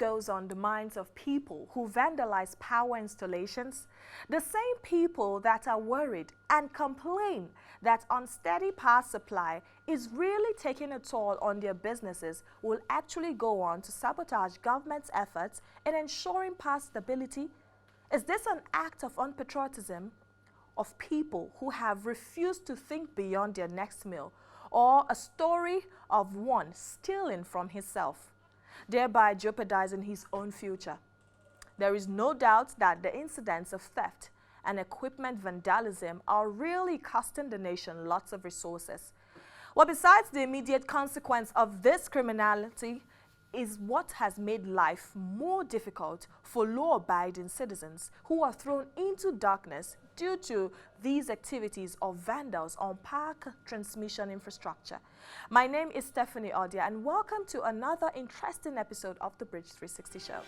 goes on the minds of people who vandalize power installations, the same people that are worried and complain that unsteady power supply is really taking a toll on their businesses will actually go on to sabotage government's efforts in ensuring power stability. Is this an act of unpatriotism of people who have refused to think beyond their next meal, or a story of one stealing from himself, thereby jeopardizing his own future? There is no doubt that the incidents of theft and equipment vandalism are really costing the nation lots of resources. Well, besides the immediate consequence of this criminality is what has made life more difficult for law-abiding citizens who are thrown into darkness due to these activities of vandals on power transmission infrastructure. My name is Stephanie Odia, and welcome to another interesting episode of the Bridge 360 Show.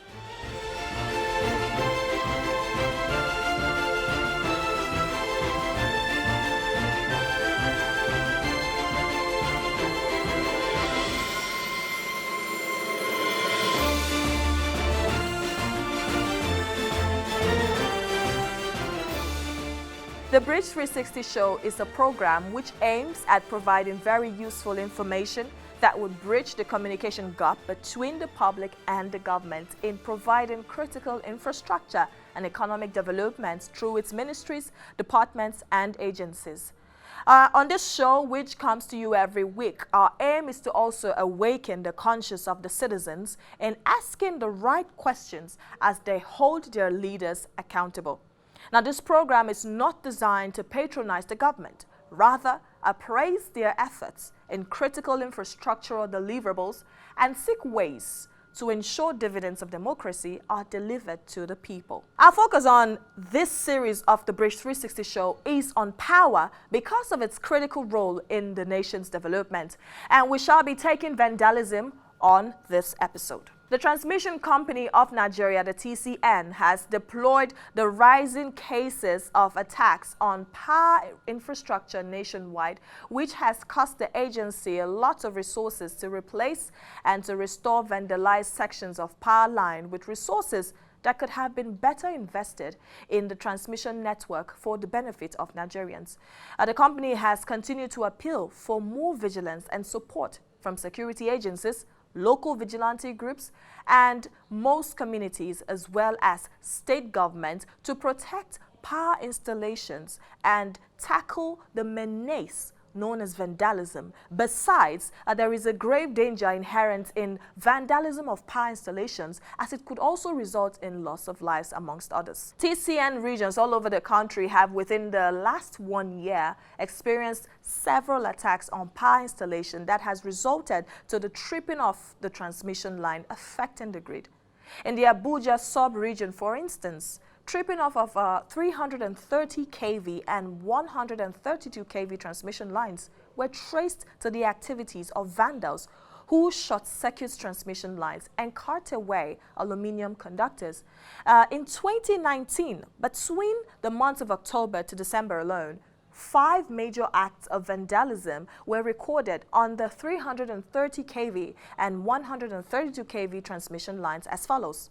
The Bridge 360 Show is a program which aims at providing very useful information that would bridge the communication gap between the public and the government in providing critical infrastructure and economic developments through its ministries, departments, and agencies. On this show, which comes to you every week, our aim is to also awaken the conscience of the citizens in asking the right questions as they hold their leaders accountable. Now, this program is not designed to patronize the government, rather appraise their efforts in critical infrastructural deliverables and seek ways to ensure dividends of democracy are delivered to the people. Our focus on this series of the Bridge 360 Show is on power because of its critical role in the nation's development, and we shall be taking vandalism on this episode. The Transmission Company of Nigeria, the TCN, has deployed the rising cases of attacks on power infrastructure nationwide, which has cost the agency a lot of resources to replace and to restore vandalized sections of power line with resources that could have been better invested in the transmission network for the benefit of Nigerians. The company has continued to appeal for more vigilance and support from security agencies, local vigilante groups, and most communities, as well as state governments, to protect power installations and tackle the menace known as vandalism. Besides, there is a grave danger inherent in vandalism of power installations, as it could also result in loss of lives, amongst others. TCN regions all over the country have, within the last 1 year, experienced several attacks on power installation that has resulted to the tripping of the transmission line, affecting the grid. In the Abuja sub-region, for instance, tripping off of 330 kV and 132 kV transmission lines were traced to the activities of vandals who short-circuit transmission lines and cart away aluminium conductors. In 2019, between the months of October to December alone, 5 major acts of vandalism were recorded on the 330 kV and 132 kV transmission lines as follows.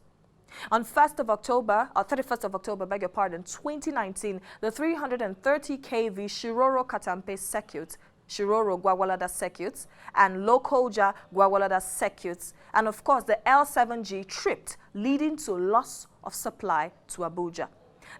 On 31st of October, 2019, the 330 kV Shiroro Katampe circuit, Shiroro Gwagwalada circuits, and Lokoja Gwagwalada circuits, and of course the L7G tripped, leading to loss of supply to Abuja.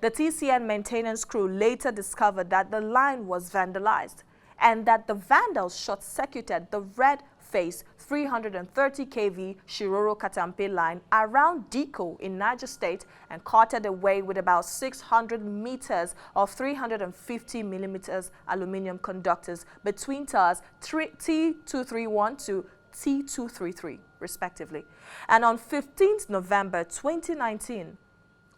The TCN maintenance crew later discovered that the line was vandalized and that the vandals short-circuited the red phase 330 kV Shiroro Katampe line around Diko in Niger State and carted away with about 600 meters of 350 millimeters aluminium conductors between towers T231 to T233, respectively. And on 15th November 2019,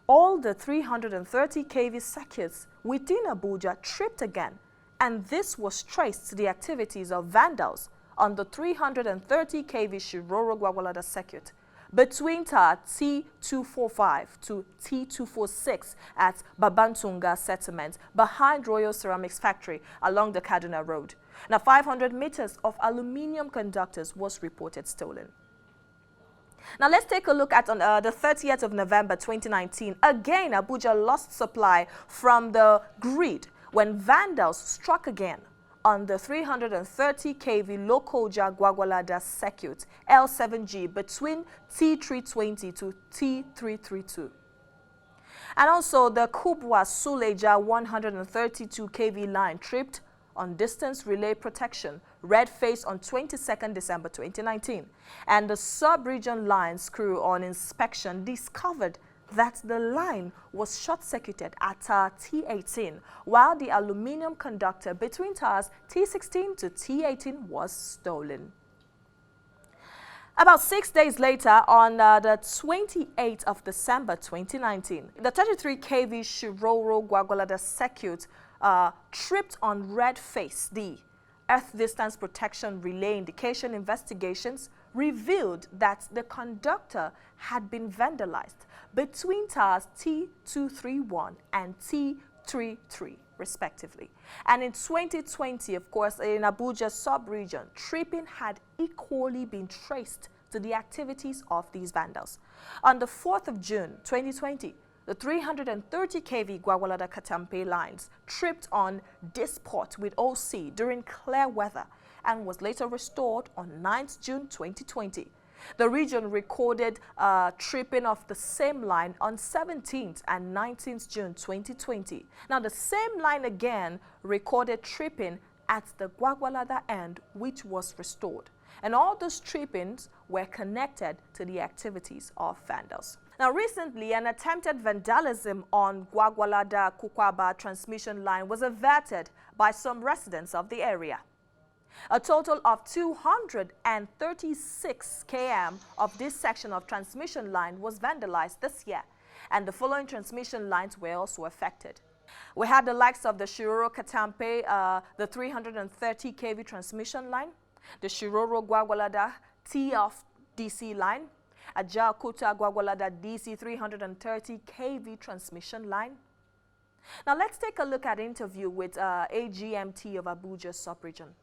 all the 330 kV circuits within Abuja tripped again, and this was traced to the activities of vandals on the 330 kV Shiroro Gwagwalada circuit between tower T245 to T246 at Babantunga Settlement behind Royal Ceramics Factory along the Kaduna Road. Now, 500 meters of aluminium conductors was reported stolen. Now let's take a look at on the 30th of November 2019. Again, Abuja lost supply from the grid when vandals struck again on the 330 kV Lokoja Gwagwalada circuit L7G between T320 to T332. And also the Kubwa Suleja 132 kV line tripped on distance relay protection, red face on 22nd December 2019. And the sub-region lines crew on inspection discovered that the line was short-circuited at tower T18, while the aluminium conductor between towers T16 to T18 was stolen. About 6 days later, on the 28th of December 2019, the 33 kV Shiroro Gwagwalada circuit tripped on red face. The Earth Distance Protection Relay Indication investigations revealed that the conductor had been vandalized between towers T231 and T33, respectively. And in 2020, of course, in Abuja sub-region, tripping had equally been traced to the activities of these vandals. On the 4th of June 2020, the 330 kV Gwagwalada Katampe lines tripped on Disport with OC during clear weather and was later restored on 9th June 2020. The region recorded tripping of the same line on 17th and 19th June 2020. Now, the same line again recorded tripping at the Gwagwalada end, which was restored. And all those trippings were connected to the activities of vandals. Now, recently, an attempted vandalism on Gwagwalada Kukwaba transmission line was averted by some residents of the area. A total of 236 km of this section of transmission line was vandalized this year, and the following transmission lines were also affected. We had the likes of the Shiroro Katampe, the 330 kV transmission line, the Shiroro Gwagwalada T of DC line, Ajaokuta Gwagwalada DC 330 kV transmission line. Now let's take a look at an interview with AGMT of Abuja sub-region.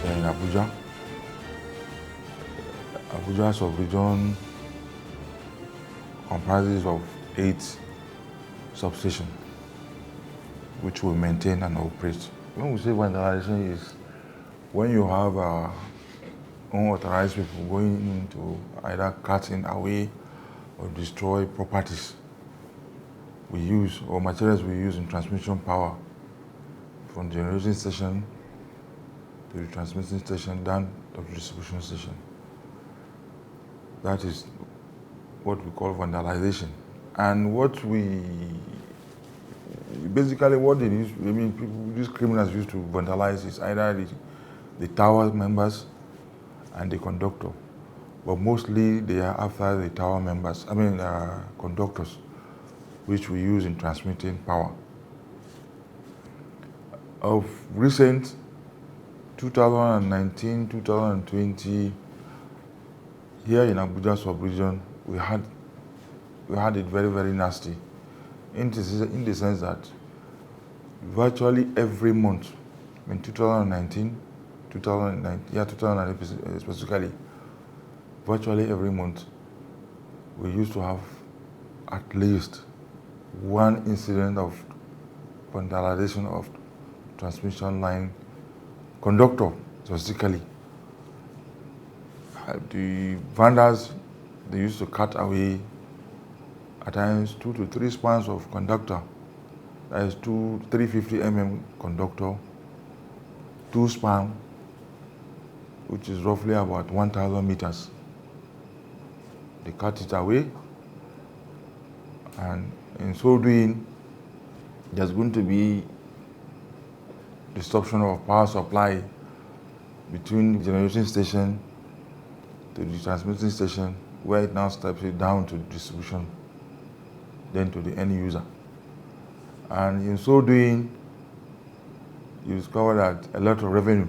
In Abuja sub-region comprises of 8 substations which we maintain and operate. When we say vandalization is when you have unauthorized people going into either cutting away or destroy properties we use or materials we use in transmission power from the generation station to the transmission station down to the distribution station. That is what we call vandalization. And what we basically what they use, these criminals used to vandalize is either the tower members and the conductor, but mostly they are after the tower members, conductors, which we use in transmitting power. Of recent, 2019, 2020, here in Abuja sub-region, we had it very, very nasty, in the sense that virtually every month, in 2019 specifically, virtually every month, we used to have at least one incident of vandalization of transmission line conductor, specifically. The vandals, they used to cut away at times 2 to 3 spans of conductor. That is 350 mm conductor, 2 span, which is roughly about 1,000 meters. They cut it away, and in so doing, there's going to be disruption of power supply between the generation station to the transmitting station, where it now steps it down to distribution, then to the end user. And in so doing, you discover that a lot of revenue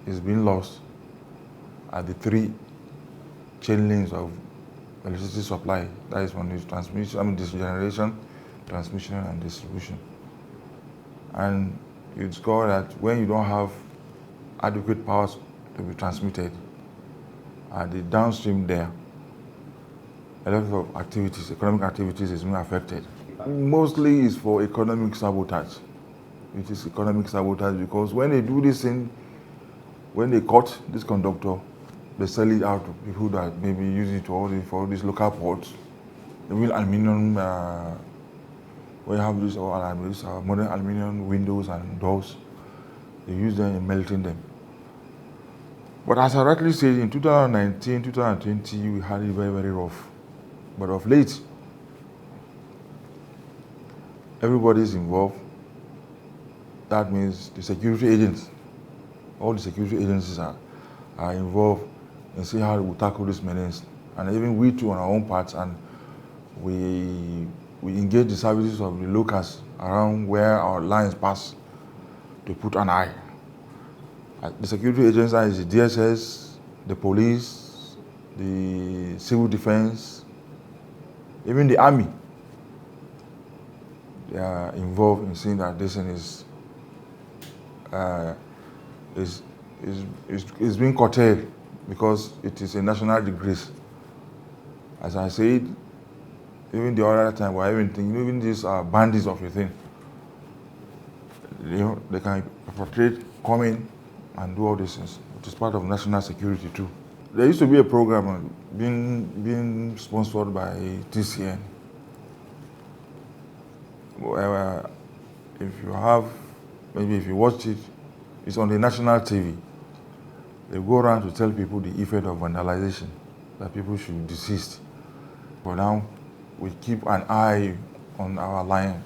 is being lost at the 3 chain links of electricity supply. That is from the transmission, this generation, transmission, and distribution. And you discover that when you don't have adequate powers to be transmitted, at the downstream there, a lot of activities, economic activities is being affected. Mostly it's for economic sabotage. It is economic sabotage because when they do this thing, when they caught this conductor, they sell it out to people that maybe use it for all these local ports. The real aluminium, where you have these modern aluminium windows and doors, they use them in melting them. But as I rightly said, in 2019, 2020, we had it very, very rough. But of late, everybody is involved. That means the security agents, all the security agencies are involved in seeing how we tackle this menace. And even we too on our own parts, and we engage the services of the locals around where our lines pass to put an eye. The security agencies are the DSS, the police, the civil defense, even the army. They are involved in seeing that this thing is being curtailed because it is a national disgrace. As I said, even the other time, we're even thinking, even these bandits of a thing, they can perpetrate, come in and do all these things, which is part of national security too. There used to be a program being sponsored by TCN. Where, if you watched it, it's on the national TV. They go around to tell people the effect of vandalization, that people should desist. But now, we keep an eye on our line.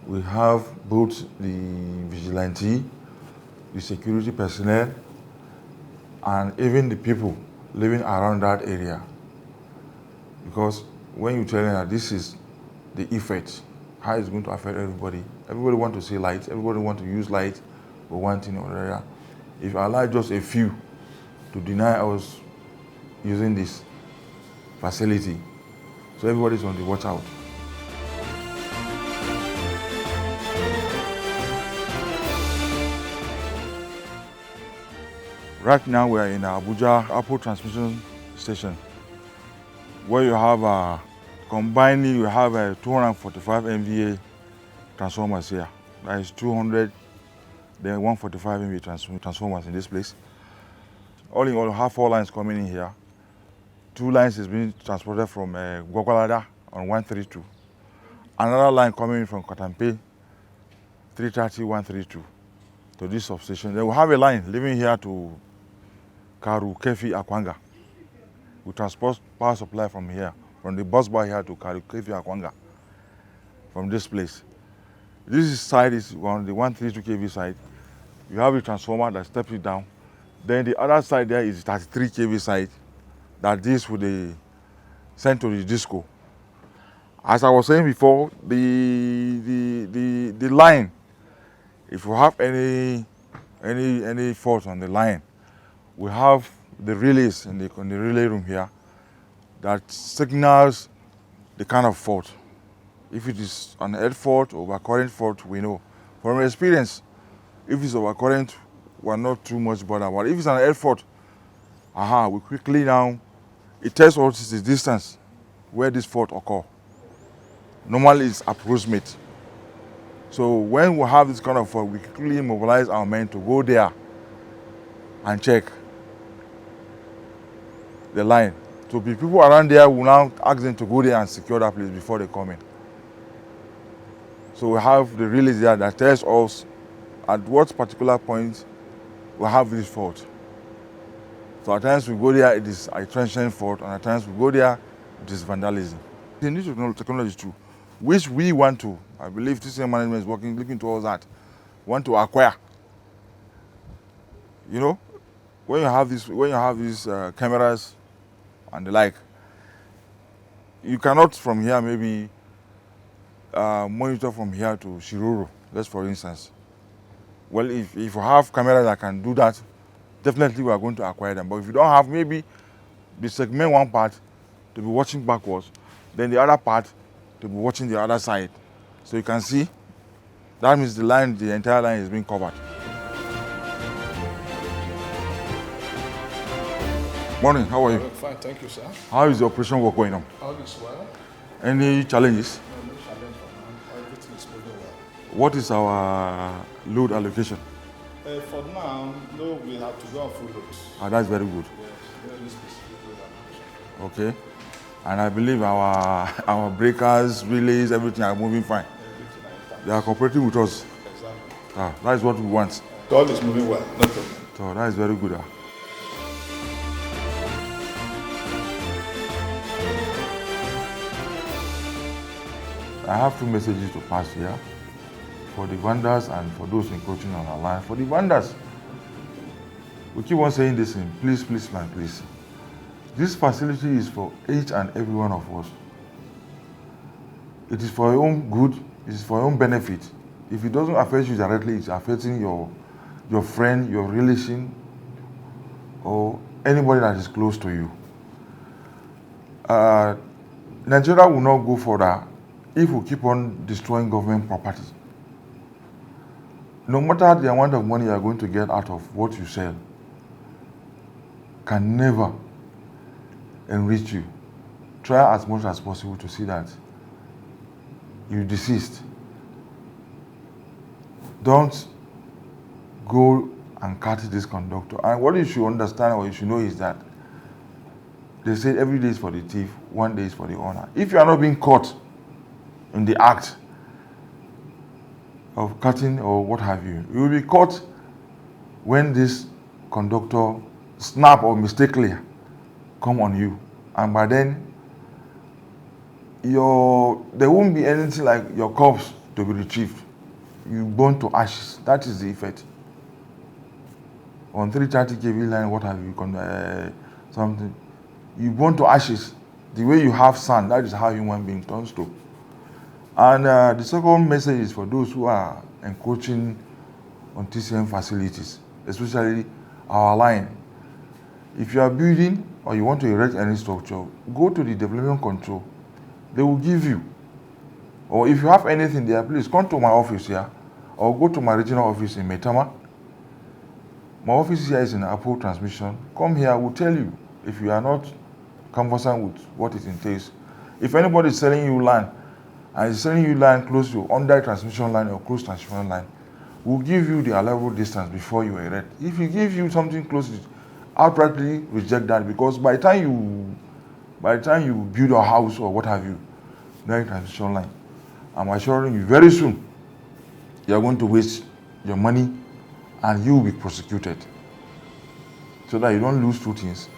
We have both the vigilante, the security personnel, and even the people living around that area. Because when you tell them that this is the effect, how it's going to affect everybody. Everybody wants to see light, everybody wants to use light for one thing or another. If you allow just a few to deny us using this facility, so everybody's on the watch out. Right now we are in Abuja Apple Transmission Station, where you have combining, you have a 245 MVA transformers here. That is 200, then 145 MVA transformers in this place. All in all, you have 4 lines coming in here. 2 lines is being transported from Gwagwalada on 132. Another line coming in from Katampe, 330, 132 to this substation. Then we have a line leaving here to Karu, Kefi, Akwanga. We transport power supply from here, from the bus bar here to Karu, Kefi, Akwanga, from this place. This side is on the 132 kV side. You have a transformer that steps it down. Then the other side there is 33 kV side that deals with the sent to the disco. As I was saying before, the line, if you have any fault on the line, we have the relays in the relay room here that signals the kind of fault. If it is an head fault or overcurrent fault, we know. From experience, if it's overcurrent, we're not too much bothered. But if it's an head fault, we quickly now, it tells us the distance where this fault occurs. Normally it's approximate. So when we have this kind of fault, we quickly mobilize our men to go there and check the line. So the people around there will now ask them to go there and secure that place before they come in. So we have the relays there that tells us at what particular point we have this fault. So at times we go there, it is a transient fault, and at times we go there, it is vandalism. The new technology too, which we want to, I believe TCM management is looking towards that, want to acquire. You know, when you have these cameras and the like, you cannot from here maybe monitor from here to Shiroro, just for instance. Well, if you have cameras that can do that, definitely we are going to acquire them. But if you don't have, maybe the segment one part to be watching backwards, then the other part to be watching the other side. So you can see That means the entire line is being covered. Morning, how are you? Fine, thank you, sir. How is the operation work going on? All is well. Any challenges? No challenge for now. Everything is moving well. What is our load allocation? For now, no, we have to go on full load. That's very good. Yes, very specific load allocation. Okay. And I believe our breakers, relays, everything are moving fine. Everything are intact. They are cooperating with us. Exactly. That is what we want. All is moving well, no problem. So that is very good. I have two messages to pass here for the vendors and for those encroaching on our land. For the vendors, we keep on saying this thing, please, please, man, please. This facility is for each and every one of us. It is for your own good, it is for your own benefit. If it doesn't affect you directly, it's affecting your friend, your relation, or anybody that is close to you. Nigeria will not go further if we keep on destroying government property. No matter the amount of money you are going to get out of what you sell, can never enrich you. Try as much as possible to see that you desist. Don't go and catch this conductor. And what you should understand or you should know is that they say every day is for the thief, one day is for the owner. If you are not being caught in the act of cutting or what have you, you will be caught when this conductor snap or mistakenly come on you, and by then there won't be anything like your corpse to be retrieved. You burn to ashes. That is the effect. On 330 kV line, what have you, something, you burn to ashes. The way you have sand, that is how human being turns to. And the second message is for those who are encroaching on TCM facilities, especially our line. If you are building or you want to erect any structure, go to the development control. They will give you. Or if you have anything there, please come to my office here or go to my regional office in Metama. My office here is in Apple Transmission. Come here, I will tell you if you are not conversant with what it entails. If anybody is selling you land and is selling you land close to under transmission line or close transmission line, we'll give you the allowable distance before you erect. If he gives you something close, outrightly reject that, because by the time you build a house or what have you, near transmission line, I'm assuring you very soon you are going to waste your money and you will be prosecuted. So that you don't lose two things.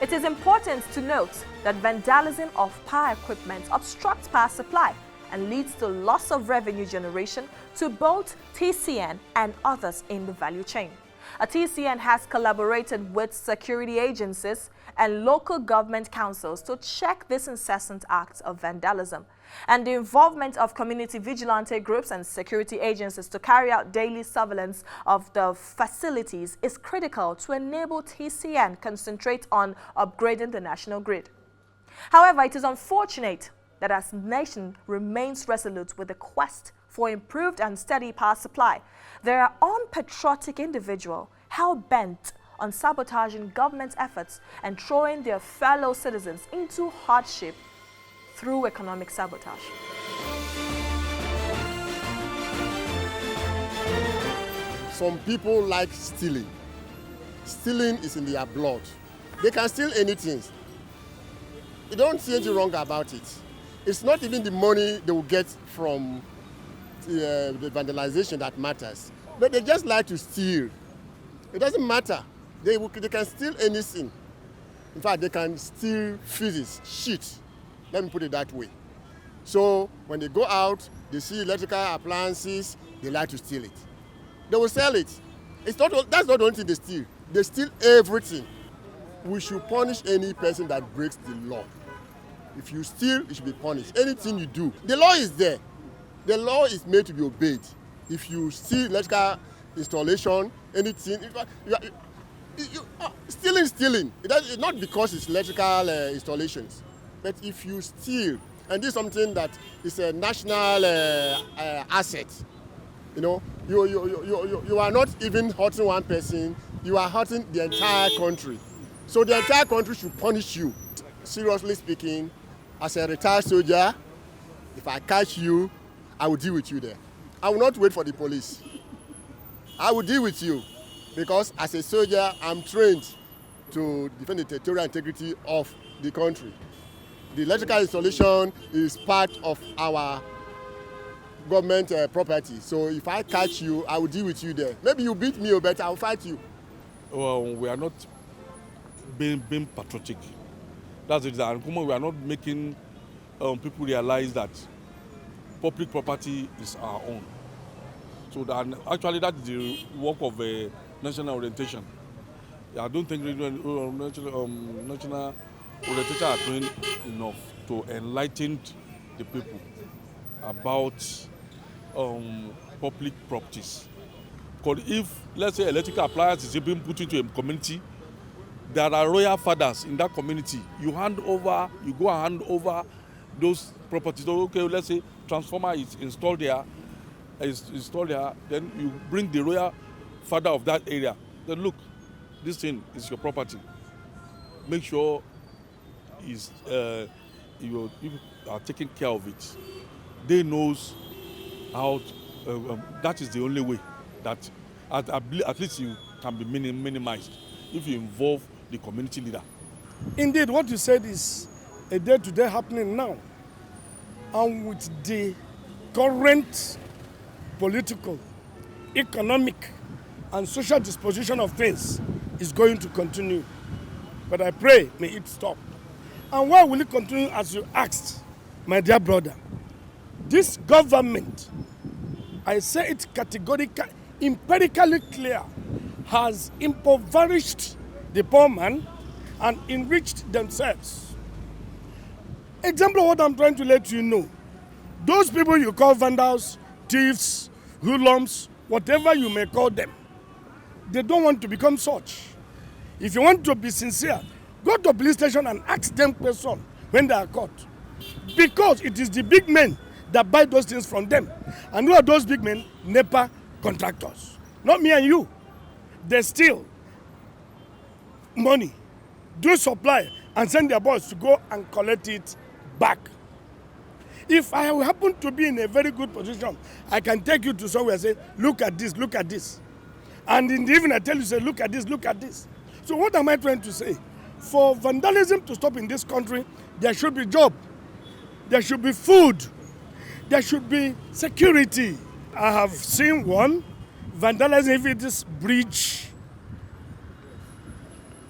It is important to note that vandalism of power equipment obstructs power supply and leads to loss of revenue generation to both TCN and others in the value chain. A TCN has collaborated with security agencies and local government councils to check this incessant acts of vandalism, and the involvement of community vigilante groups and security agencies to carry out daily surveillance of the facilities is critical to enable TCN concentrate on upgrading the national grid. However, it is unfortunate that as the nation remains resolute with the quest for improved and steady power supply, there are unpatriotic individuals hell-bent on sabotaging government efforts and throwing their fellow citizens into hardship through economic sabotage. Some people like stealing. Stealing is in their blood. They can steal anything. You don't see anything wrong about it. It's not even the money they will get from the vandalization that matters. But they just like to steal. It doesn't matter. They can steal anything. In fact, they can steal physics, shit. Let me put it that way. So when they go out, they see electrical appliances, they like to steal it. They will sell it. That's not the only thing they steal. They steal everything. We should punish any person that breaks the law. If you steal, you should be punished. Anything you do, the law is there. The law is made to be obeyed. If you steal electrical installation, anything, Stealing. It's not because it's electrical installations, but if you steal, and this is something that is a national asset, you know, you are not even hurting one person, you are hurting the entire country. So the entire country should punish you. Seriously speaking, as a retired soldier, if I catch you, I will deal with you there. I will not wait for the police. I will deal with you because as a soldier, I'm trained to defend the territorial integrity of the country. The electrical installation is part of our government property. So if I catch you, I will deal with you there. Maybe you beat me, but I will fight you. Well, we are not being patriotic. That's it. And we are not making people realize that public property is our own. So that, actually that is the work of a national orientation. I don't think national orientation are doing enough to enlighten the people about public properties. Because if, let's say, electrical appliance is being put into a community, there are royal fathers in that community. You go and hand over those properties. So, okay, let's say transformer is installed there, then you bring the royal father of that area. Then look, this thing is your property. Make sure you are taking care of it. They knows how. That is the only way that at least you can be minimized if you involve the community leader. Indeed, what you said is a day-to-day happening now. And with the current political, economic, and social disposition of things, is going to continue. But I pray, may it stop. And why will it continue, as you asked, my dear brother? This government, I say it categorically, empirically clear, has impoverished the poor man and enriched themselves. Example of what I'm trying to let you know. Those people you call vandals, thieves, hoodlums, whatever you may call them, they don't want to become such. If you want to be sincere, go to a police station and ask them questions when they are caught. Because it is the big men that buy those things from them. And who are those big men? NEPA contractors. Not me and you. They steal money, do supply, and send their boys to go and collect it back. If I happen to be in a very good position, I can take you to somewhere and say, look at this, look at this. And in the evening I tell you, say, look at this, look at this. So what am I trying to say? For vandalism to stop in this country, there should be job, there should be food, there should be security. I have seen one, vandalism, if it is bridge,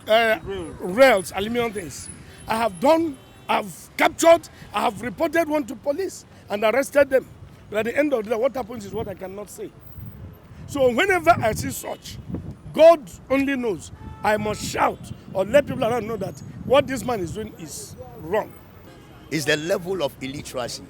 rails, aluminum things. I've captured, I have reported one to police and arrested them. But at the end of the day, what happens is what I cannot say. So whenever I see such, God only knows, I must shout or let people around know that what this man is doing is wrong. It's the level of illiteracy.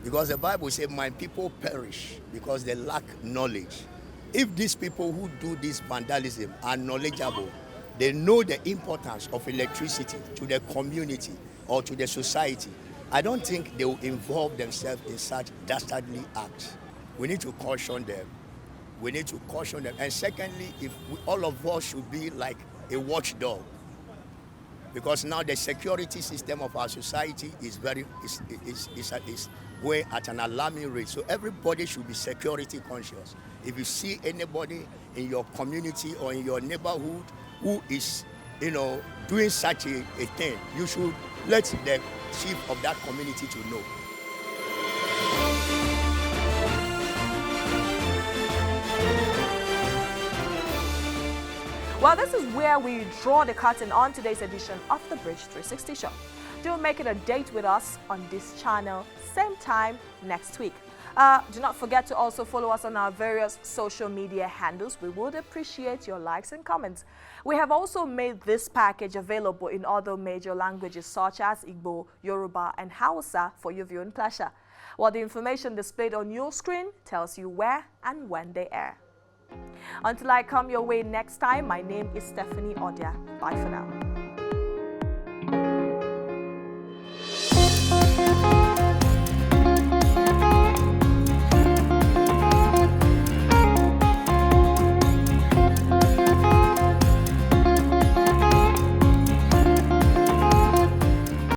Because the Bible says, my people perish because they lack knowledge. If these people who do this vandalism are knowledgeable, they know the importance of electricity to the community or to the society, I don't think they will involve themselves in such dastardly acts. We need to caution them. We need to caution them. And secondly, all of us should be like a watchdog. Because now the security system of our society is going at an alarming rate. So everybody should be security conscious. If you see anybody in your community or in your neighborhood who is, doing such a thing, you should let the chief of that community to know. Well, this is where we draw the curtain on today's edition of the Bridge 360 Show. Do make it a date with us on this channel, same time next week. Do not forget to also follow us on our various social media handles. We would appreciate your likes and comments. We have also made this package available in other major languages such as Igbo, Yoruba, and Hausa for your viewing pleasure. While the information displayed on your screen tells you where and when they air. Until I come your way next time, my name is Stephanie Odia. Bye for now.